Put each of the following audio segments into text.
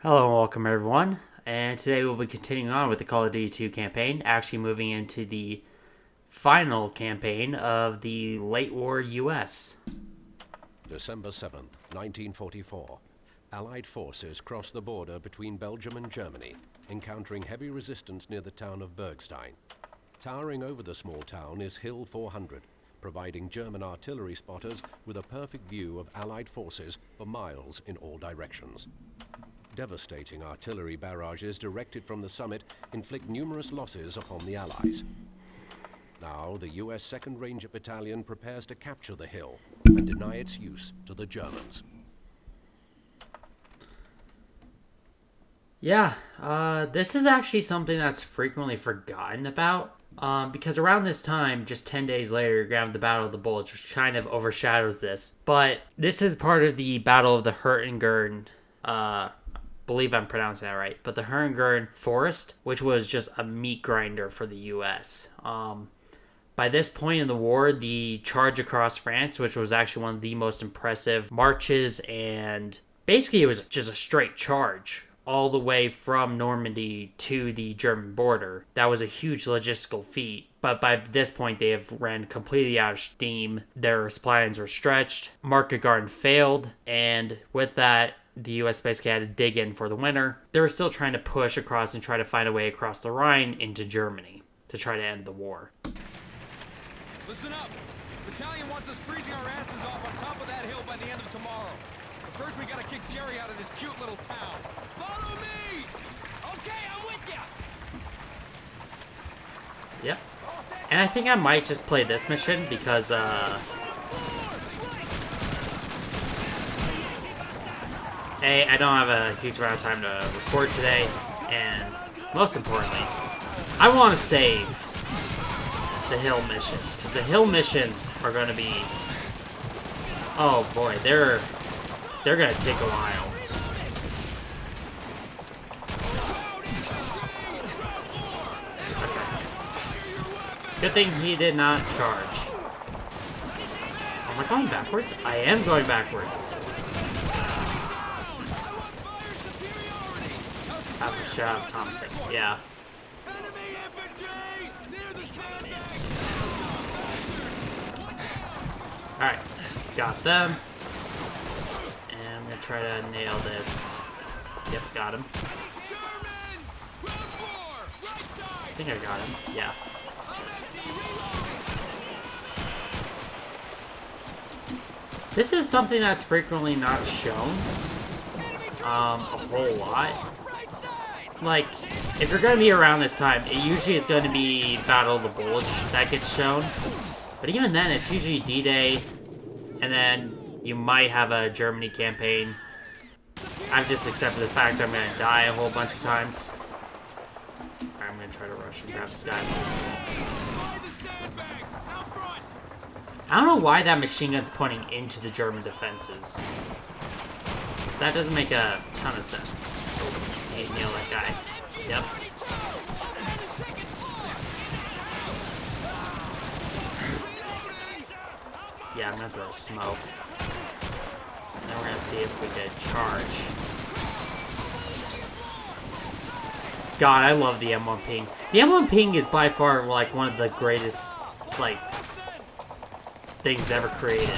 Hello and welcome everyone, and today we'll be continuing on with the Call of Duty 2 campaign, actually moving into the final campaign of the late war US. December 7th, 1944. Allied forces crossed the border between Belgium and Germany, encountering heavy resistance near the town of Bergstein. Towering over the small town is Hill 400, providing German artillery spotters with a perfect view of Allied forces for miles in all directions. Devastating artillery barrages directed from the summit inflict numerous losses upon the Allies. Now, the U.S. 2nd Ranger Battalion prepares to capture the hill and deny its use to the Germans. Yeah, this is actually something that's frequently forgotten about, because around this time, just 10 days later, you're going to have the Battle of the Bulge, which kind of overshadows this. But this is part of the Battle of the Hurtengern, believe I'm pronouncing that right, but the Hurtengern Forest, which was just a meat grinder for the U.S. By this point in the war, the charge across France, which was actually one of the most impressive marches, and basically it was just a straight charge all the way from Normandy to the German border. That was a huge logistical feat, but by this point they have ran completely out of steam. Their supply lines were stretched. Market Garden failed, and with that, the U.S. basically had to dig in for the winter. They were still trying to push across and try to find a way across the Rhine into Germany to try to end the war. Listen up! Battalion wants us freezing our asses off on top of that hill by the end of tomorrow. But first we gotta kick Jerry out of this cute little town. Follow me! Okay, I'm with ya! Yep. And I think I might just play this mission because, A, I don't have a huge amount of time to record today, and most importantly, I want to save the hill missions, because the hill missions are going to be, oh boy, they're going to take a while. Okay. Good thing he did not charge. Am I going backwards? I am going backwards. Shout out Thompson. Yeah. Alright. Got them. And I'm gonna try to nail this. Yep, got him. I think I got him. Yeah. This is something that's frequently not shown. A whole lot. Like, if you're going to be around this time, it usually is going to be Battle of the Bulge that gets shown. But even then, it's usually D-Day, and then you might have a Germany campaign. I've just accepted the fact that I'm going to die a whole bunch of times. Alright, I'm going to try to rush and grab this guy. I don't know why that machine gun's pointing into the German defenses. That doesn't make a ton of sense. Hey, nail that guy. Yep. Yeah, I'm gonna throw smoke. Then we're gonna see if we could charge. God, I love the M1 ping. The M1 ping is by far, like, one of the greatest, like, things ever created.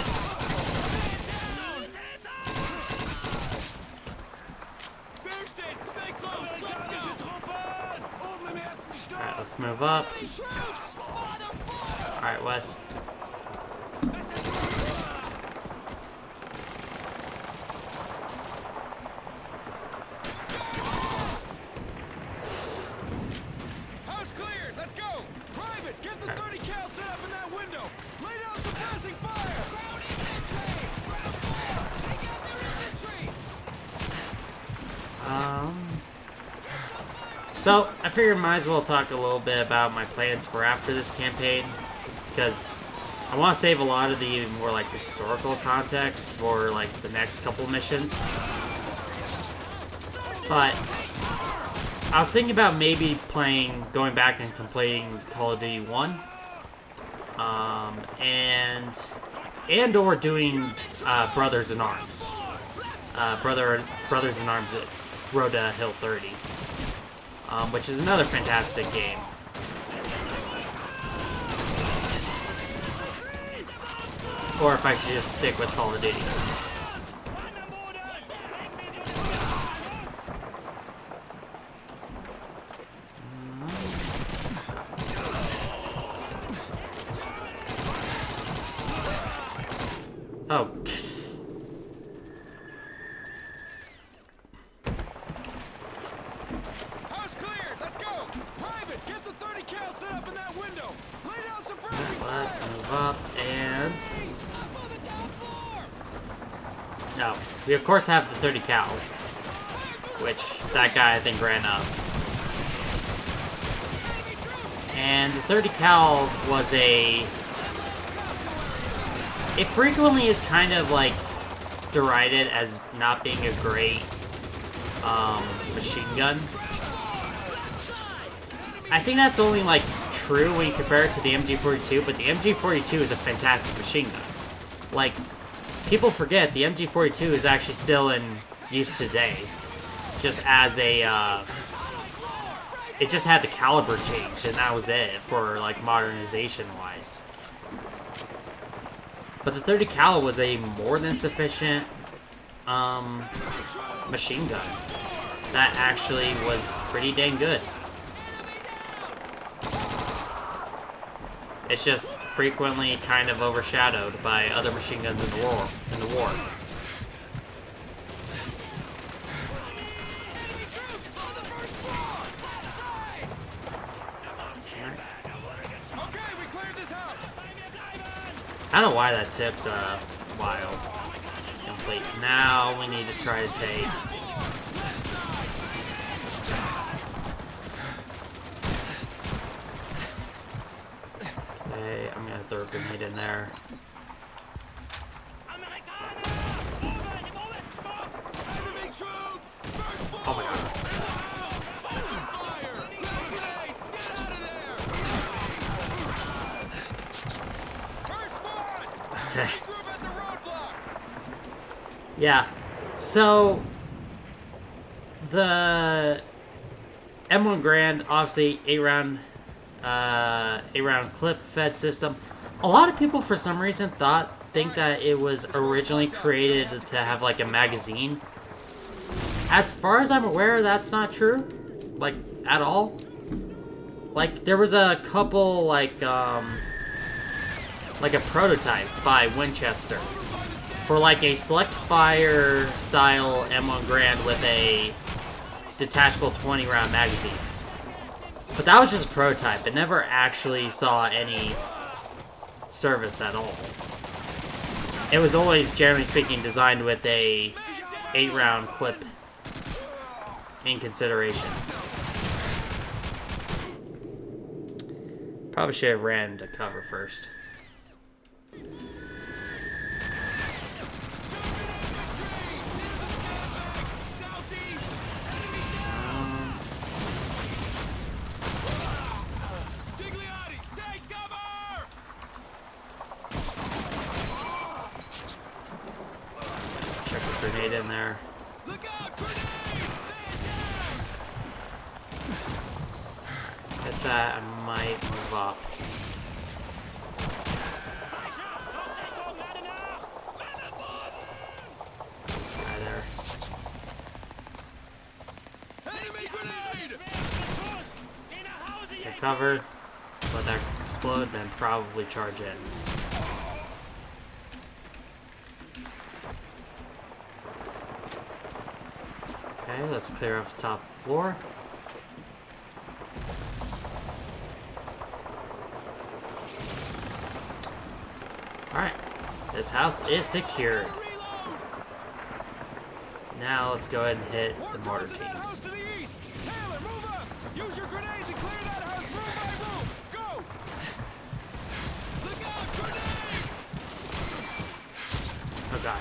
Alright, let's move up. Alright, Wes. House cleared! Let's go! Private, get the 30 cal set up in that window! Lay down suppressing fire! Ground infantry! Ground fire! Take out their infantry! So, I figured I might as well talk a little bit about my plans for after this campaign, because I want to save a lot of the more, like, historical context for, like, the next couple missions. But I was thinking about maybe going back and completing Call of Duty 1, and or doing Brothers in Arms. Brothers in Arms Road to Hill 30, which is another fantastic game. Or if I should just stick with Call of Duty. Oh. House cleared. Let's go. Private, get the 30 cal set up in that window. Lay down some bracing Let's fire. move up and... Up on the top floor. No. We of course have the 30 cal. Which that guy I think ran up. And the 30 cal was a... It frequently is kind of like derided as not being a great machine gun. I think that's only like true when you compare it to the MG42, but the MG42 is a fantastic machine gun. Like, people forget the MG42 is actually still in use today. Just as a, it just had the caliber changed, and that was it for like modernization-wise. But the 30 cal was a more than sufficient machine gun that actually was pretty dang good. It's just frequently kind of overshadowed by other machine guns in the war. Okay, we cleared this house. I don't know why that took a while to complete. Now we need to try to take... Okay, I'm gonna throw a grenade in there. Enemy troops. Oh my god. Fire. Grenade. Get out of there. First squad. Okay. Group at the roadblock. Yeah, so the M1 Garand, obviously 8-round clip fed system. A lot of people for some reason think that it was originally created to have like a magazine. As far as I'm aware, that's not true, like at all. Like there was a couple like a prototype by Winchester for like a select fire style M1 Garand with a detachable 20-round magazine. But that was just a prototype. It never actually saw any service at all. It was always, generally speaking, designed with a 8-round clip in consideration. Probably should have ran to cover first. Grenade in there. Look out, grenade! Hit that, I might move up. Guy there. Enemy grenade! Take cover, let that explode, then probably charge in. Okay, let's clear off the top floor. Alright, this house is secure. Now let's go ahead and hit the mortar teams. To the east. Taylor, move up! Use your grenades and clear that house room by room! Go! Look out, grenade! Oh god.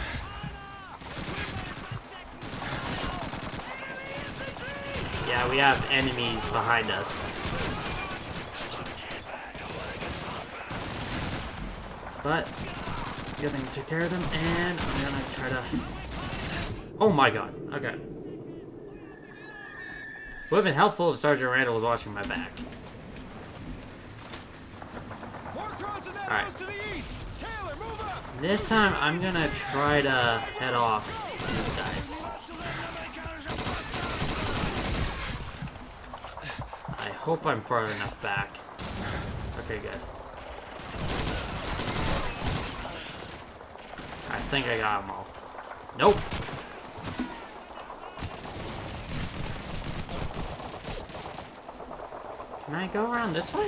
Yeah, we have enemies behind us. But, good thing we took care of them, and I'm gonna try to... Oh my god, okay. Would have been helpful if Sergeant Randall was watching my back. Alright. This time, I'm gonna try to head off these guys. I hope I'm far enough back. Okay, good. I think I got them all. Nope. Can I go around this way?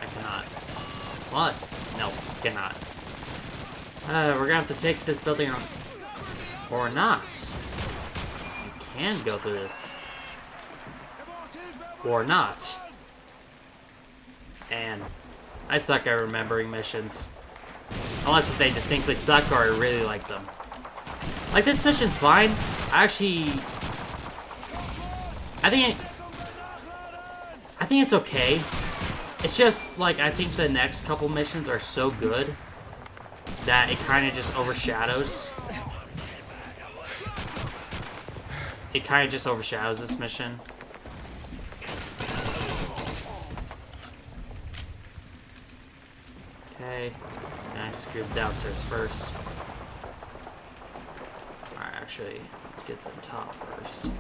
I cannot. Plus, no, cannot. We're gonna have to take this building on. Or not. You can go through this. Or not. And I suck at remembering missions. Unless if they distinctly suck or I really like them. Like, this mission's fine. I think it's okay. It's just, like, I think the next couple missions are so good that it kind of just overshadows. It kind of just overshadows this mission. Okay. I just go downstairs first. Alright, actually, let's get the top first.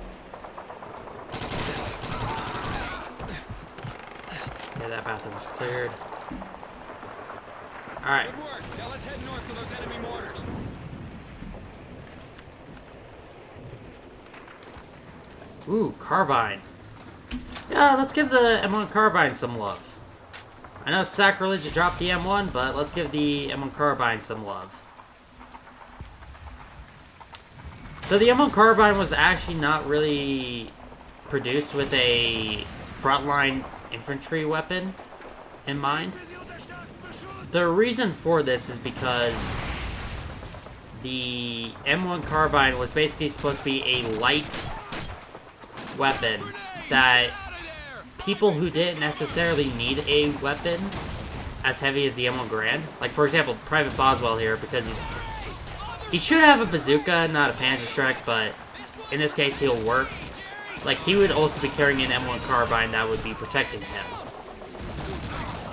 Yeah, that bathroom's cleared. Alright. Good work. Now let's head north to those enemy mortars. Ooh, Carbine. Yeah, let's give the M1 Carbine some love. I know it's sacrilege to drop the M1, but let's give the M1 Carbine some love. So the M1 Carbine was actually not really produced with a frontline infantry weapon in mind. The reason for this is because the M1 Carbine was basically supposed to be a light weapon that people who didn't necessarily need a weapon as heavy as the M1 Garand, like for example Private Boswell here, because he should have a bazooka, not a Panzerschreck, but in this case he'll work. Like, he would also be carrying an M1 Carbine that would be protecting him.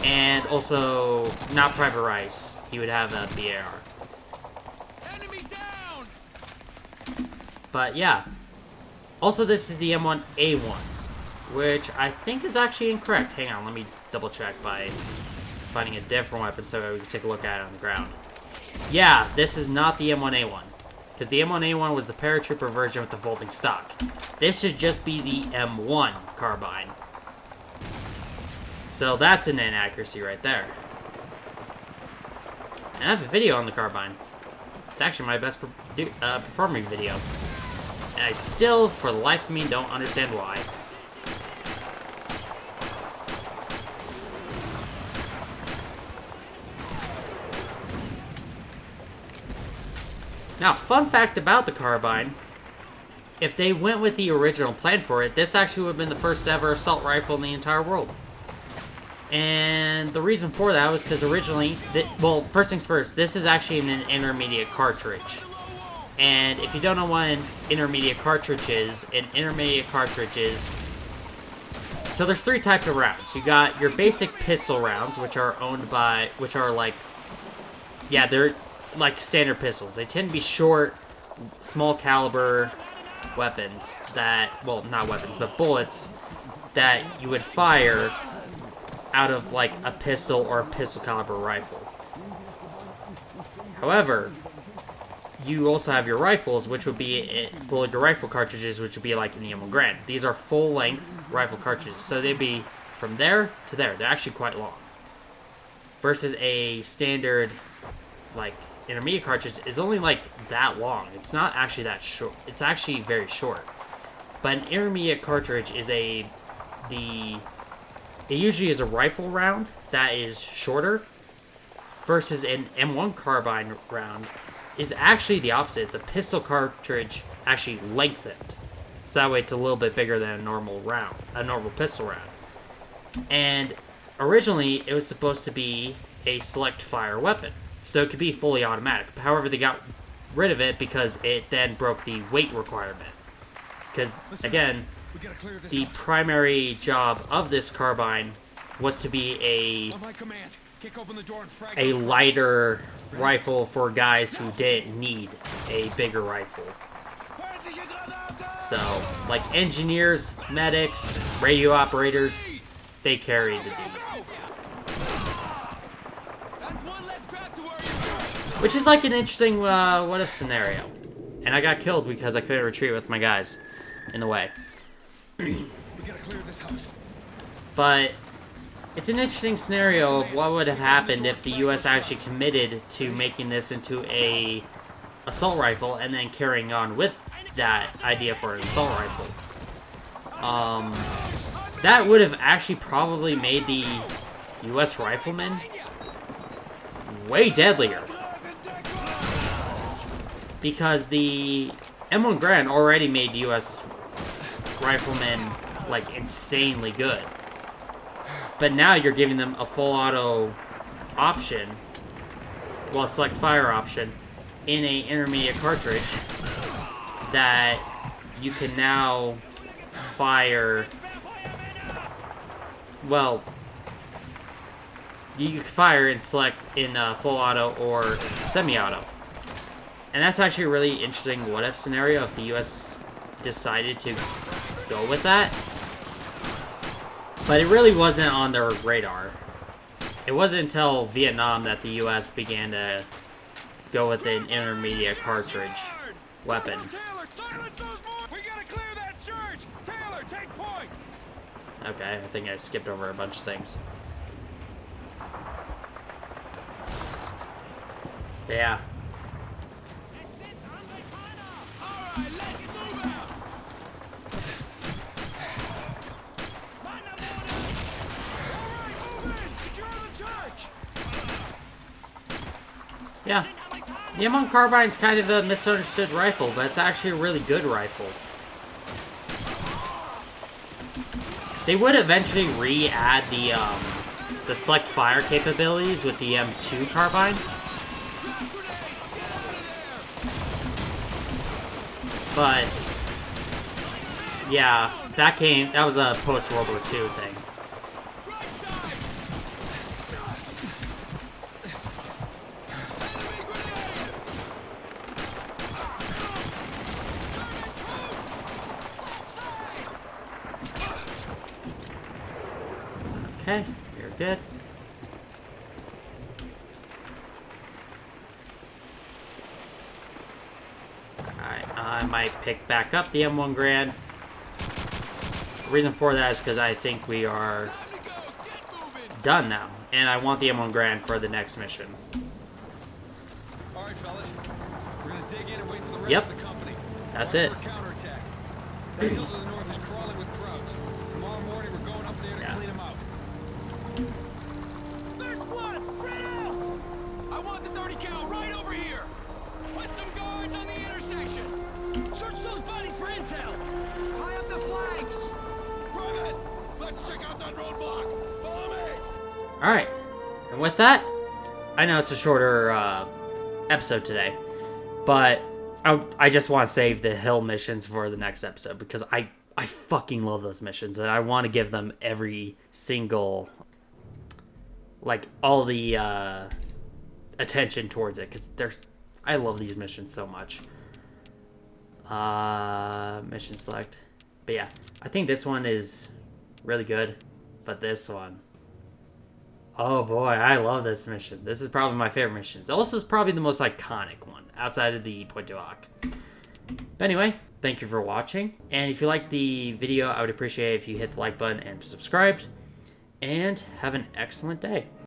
And also, not Private Rice, he would have a BAR. Enemy down! But yeah. Also, this is the M1A1, which I think is actually incorrect. Hang on, let me double check by finding a different weapon so we can take a look at it on the ground. Yeah, this is not the M1A1, because the M1A1 was the paratrooper version with the folding stock. This should just be the M1 Carbine. So that's an inaccuracy right there. And I have a video on the Carbine. It's actually my best performing video. And I still, for the life of me, don't understand why. Now, fun fact about the Carbine, if they went with the original plan for it, this actually would have been the first ever assault rifle in the entire world. And the reason for that was because originally, well, first things first, this is actually an intermediate cartridge. And if you don't know what an intermediate cartridge is, so there's three types of rounds. You got your basic pistol rounds, which are like, yeah, they're like standard pistols. They tend to be short, small caliber weapons that, well, not weapons, but bullets that you would fire out of like a pistol or a pistol caliber rifle. However, you also have your rifles, which would be, well, your rifle cartridges, which would be like in the M1 Garand. These are full-length rifle cartridges, so they'd be from there to there. They're actually quite long. Versus a standard, like, intermediate cartridge is only like that long. It's not actually that short. It's actually very short. But an intermediate cartridge is it usually is a rifle round that is shorter, versus an M1 Carbine round is actually the opposite. It's a pistol cartridge actually lengthened. So that way it's a little bit bigger than a normal pistol round. And originally it was supposed to be a select fire weapon. So it could be fully automatic. However, they got rid of it because it then broke the weight requirement. Because, again, We gotta clear this the house. primary job of this carbine was to be On my command, kick open the door and frag a those cars. lighter rifle for guys who didn't need a bigger rifle. So, like engineers, medics, radio operators, they carried these. That's one less crap to worry about. Which is like an interesting what-if scenario. And I got killed because I couldn't retreat with my guys in the way. We gotta clear this house. But it's an interesting scenario of what would have happened if the U.S. actually committed to making this into a assault rifle and then carrying on with that idea for an assault rifle. That would have actually probably made the U.S. riflemen way deadlier. Because the M1 Garand already made U.S. riflemen, like, insanely good. But now you're giving them a full auto option, well, select fire option, in a intermediate cartridge that you can now fire, well, you can fire and select in full auto or semi-auto. And that's actually a really interesting what-if scenario if the U.S. decided to go with that. But it really wasn't on their radar. It wasn't until Vietnam that the U.S. began to go with an intermediate cartridge weapon. Taylor, silence those more. We gotta clear that church. Taylor, take point. Okay, I think I skipped over a bunch of things. Yeah. All right, let's move out. All right, move in. Secure the church. Yeah. The M1 Carbine's kind of a misunderstood rifle, but it's actually a really good rifle. They would eventually re-add the select fire capabilities with the M2 Carbine. But yeah, that was a post-World War II thing. Okay, you're good. Alright, I might pick back up the M1 Garand. The reason for that is because I think we are done now. And I want the M1 Garand for the next mission. All right, fellas. We're gonna dig in and wait for the rest Yep. of the company. That's Watch it. for a counterattack. That hill to the north is crawling with crowds. Tomorrow morning, we're going up there to clean them out. There's one! Spread out! I want the 30 cal right over here! Put some guards on the intersection! Search those bodies for intel! High up the flags! Right! Let's check out that roadblock! Follow me! Alright, and with that, I know it's a shorter episode today, but I just want to save the hill missions for the next episode because I fucking love those missions and I want to give them every single, like, all the attention towards it because I love these missions so much. Mission select. But yeah, I think this one is really good, but this one, oh boy, I love this mission. This is probably my favorite mission. It also is probably the most iconic one outside of the Pointe du Hoc. But anyway, thank you for watching. And if you liked the video, I would appreciate it if you hit the like button and subscribed. And have an excellent day.